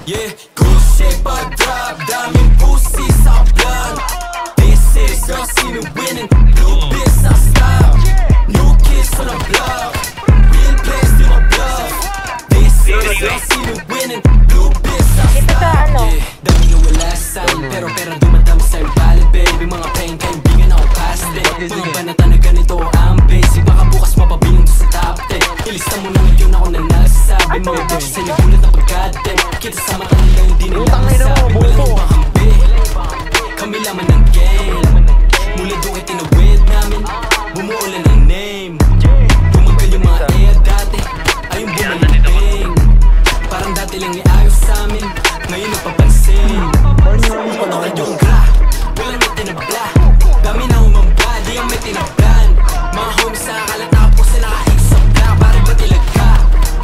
Yeah, good shape I drop, daming pussy sa vlog. This is girl, see me winning. Blue biz, I stop. New kids on the block. Real place, do my bluff. This is girl, see me winning. Blue biz, I stop. Yeah, dami na wala sa'yo, pero dumadami sa'yo valid, baby. Mga pain, kaibigan ako past it. Mga banata na ganito ang basic. Baka bukas mapabilang to sa top 10. Ilista mo na ngayon ako na nasasabi. Mga bitches ay nagulat na pagkadem. Kita sa mata nila hindi nila masabi. Walang ibang hambi, kami laman ng game. Mula doon ay tinawid namin, bumuulan ng name. Tumagal yung mga air dati, ayun bumalibing. Parang dati lang iayos sa amin, ngayon nagpapansin. Puto ka yung gra, walang may tinabla. Dami na umamba, di ang may tinablan. Mga homies sa akalat nakapos na nakaik sa black. Parang ba tilaga,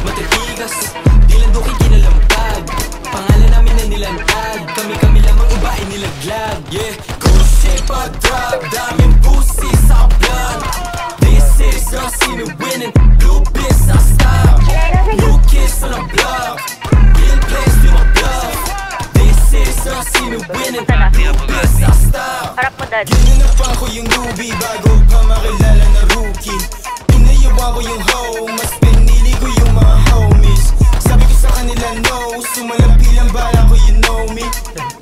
matitigas, di lang doon kinalampag. Pangalan namin na nilantad, kami lamang iba ay nilaglag. Yeah, good shape I drop, daming pussy sa vlog. This is girl, see me winning. Blue biz, I stop. New kids on the block. Real place, do my bluff. This is girl, see me winning. Blue biz, I stop. Ginanap ko yung newbie bago pa makilala na rookie. Inayawan ko yung hoe, mas pinili ko yung mga homies. Sabi ko sa kanila no, sumalampi lang bala ko, you know me.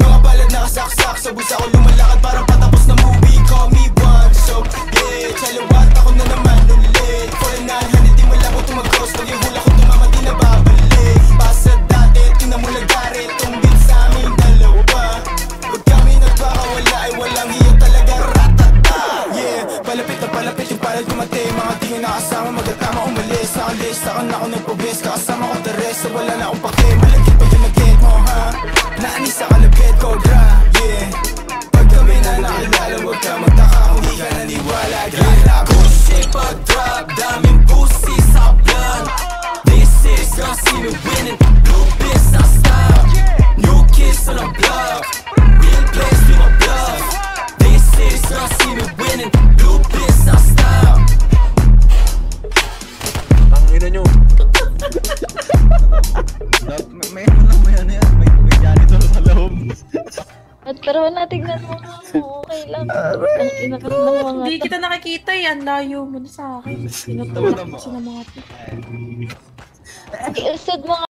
Mga balad nakasaksak sa busa ko, lumalakad parang patapos na movie. Call me one, so yeah, chalawat ako na naman ulit. For a 900, di mo lang ko tumagos. Pag yung hula ko tumama, di na babalik. Pasa dati, tinamula garit, tumbit sa aming dalawa. Pag kami nagpakawala ay walang hiya talaga, ratata. Yeah, palapit yung palad kumate. Mga di ko nakasama, magatama umalis. Nakalis, saan ako nagpabis, kakasama ko the rest. So wala na akong pake, malagkit pa yung nag-get mo, ha? Naanis sa kalapit, cobra, yeah. Pag kami na nakilala, huwag ka magtaka kung di ka naniwala. Gala, good shape I drop, daming pussy sa vlog. This is girl, see me winning. Blue biz, I stop. New kids on the block. Real place, do my bluff. This is girl, see me winning. Blue biz, I stop. Tangina nyo. May ano yan, may janitor sa loob. Pero natignan mo nga, okay lang. Ang inakat ng mga... Hindi kita nakikita yan, layo mo na sa akin. Pinutulat ko sa mga... Iusod mo nga